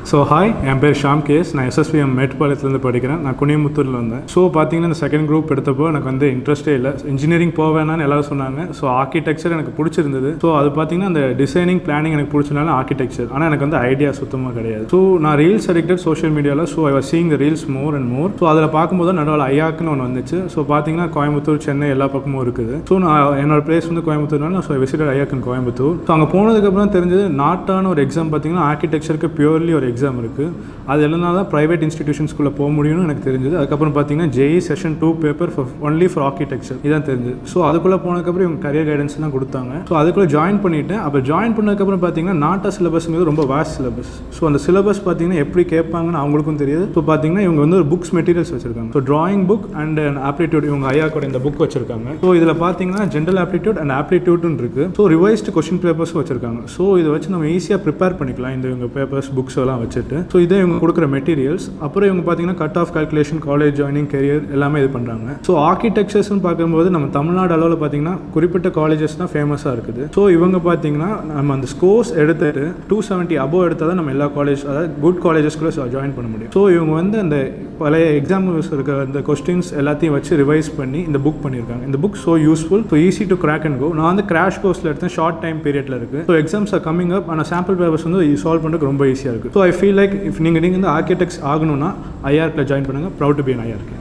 So hi, என் பேர் Sham case. நான் SSVM மேட்டுப்பாளையத்துலேருந்து படிக்கிறேன். நான் குனியமுத்தூரில் வந்தேன். ஸோ பார்த்தீங்கன்னா இந்த செகண்ட் குரூப் எடுத்தப்போ எனக்கு வந்து இன்ட்ரெஸ்ட்டே இல்லை. இன்ஜினியரிங் போவேணான்னு எல்லாரும் சொன்னாங்க. ஸோ ஆர்கிடெக்சர் எனக்கு பிடிச்சிருந்தது. ஸோ அது பார்த்தீங்கன்னா அந்த டிசைனிங் பிளானிங் எனக்கு பிடிச்சனால ஆர்கிடெக்சர். ஆனால் எனக்கு வந்து ஐடியா சுத்தமாக கிடையாது. ஸோ நான் ரீல்ஸ் அடிக்டட் சோஷியல் மீடியாவில். So I was seeing the reels more and more. So அதில் பார்க்கும்போது நடுவில் ஐயாக்குன்னு ஒன்று வந்துச்சு. ஸோ பார்த்தீங்கன்னா கோயம்புத்தூர், சென்னை எல்லா பக்கமும் இருக்குது. ஸோ நான் என்னோட பிளேஸ் வந்து கோயம்புத்தூர்னால ஸோ விசிட்டட் ஐயாக்குன்னு கோயம்புத்தூர். ஸோ அங்கே போனதுக்கப்புறம் தெரிஞ்சது நாட்டான ஒரு எக்ஸாம் பார்த்தீங்கன்னா ஆர்கிடெக்சருக்கு பியூர்லி ஒரு எக்ஸாம் இருக்குது. அது இல்லைனா தான் ப்ரைவேட் இன்ஸ்டிடியூஷன்ஸ்குள்ளே போக முடியும்னு எனக்கு தெரிஞ்சது. அதுக்கப்புறம் பார்த்தீங்கன்னா JEE session 2 paper only for architecture இதான் தெரிஞ்சது. ஸோ அதுக்குள்ளே போனதுக்கப்புறம் இவங்க கரியர் கைடன்ஸ்லாம் கொடுத்தாங்க. ஸோ அதுக்குள்ளே ஜாயின் பண்ணிவிட்டேன். அப்போ ஜாயின் பண்ணதுக்கப்புறம் பார்த்தீங்கன்னா நாட்டா சிலபஸ்ங்கிறது ரொம்ப வாஸ்ட் சிலபஸ். ஸோ அந்த சிலபஸ் பார்த்தீங்கன்னா எப்படி கேட்பாங்கன்னு அவங்களுக்கும் தெரியாது. ஸோ பார்த்தீங்கன்னா இவங்க வந்து ஒரு புக்ஸ் மெட்டீரியல்ஸ் வச்சிருக்காங்க. So drawing book and aptitude இவங்க ஐயாக்கோட இந்த புக் வச்சிருக்காங்க. ஸோ இதில் பார்த்தீங்கன்னா ஜென்ரல் ஆப்டிடியூட் அண்ட் ஆப்டிடியூட்னு இருக்குது. ஸோ ரிவைஸ்டு கொஸ்டின் பேப்பர்ஸும் வச்சிருக்காங்க. ஸோ இதை வச்சு நம்ம ஈஸியாக ப்ரிப்பேர் பண்ணிக்கலாம் இந்த இவங்க பேப்பர்ஸ் புக்ஸ் எல்லாம் வச்சுட்டு. ஸோ இதே இவங்க கொடுக்குற மெட்டீரியல்ஸ். அப்புறம் இவங்க பார்த்தீங்கன்னா cut off calculation, college joining, career எல்லாமே இது பண்ணுறாங்க. ஸோ ஆர்கிடெக்சர்ஸ்னு பார்க்கும்போது நம்ம தமிழ்நாடு அளவில் பார்த்தீங்கன்னா குறிப்பிட்ட காலேஜஸ் தான் ஃபேமஸாக இருக்குது. ஸோ இவங்க பார்த்தீங்கன்னா நம்ம அந்த ஸ்கோர்ஸ் எடுத்துட்டு 270 அபோவ் எடுத்தால் தான் நம்ம எல்லா காலேஜ், அதாவது குட் காலேஜஸ்குள்ளே ஜாயின் பண்ண முடியும். ஸோ இவங்க வந்து அந்த பழைய எக்ஸாம்ஸ் இருக்க அந்த கொஸ்டின்ஸ் எல்லாத்தையும் வச்சு ரிவைஸ் பண்ணி இந்த புக் பண்ணியிருக்காங்க. இந்த book so useful, so easy to crack and go. நான் வந்து கிராஷ் கோர்ஸில் எடுத்தேன், ஷார்ட் டைம் பீரியடில் இருக்குது. So exams are coming up. ஆனால் சாம்பிள் பேப்பர்ஸ் வந்து சால்வ் பண்ணுறதுக்கு ரொம்ப ஈஸியாக இருக்குது. So I feel like if நீங்கள் வந்து ஆர்கிடெக்ட்ஸ் ஆகணும்னா IRK ஜாயின் பண்ணுங்கள். Proud to be an IRK.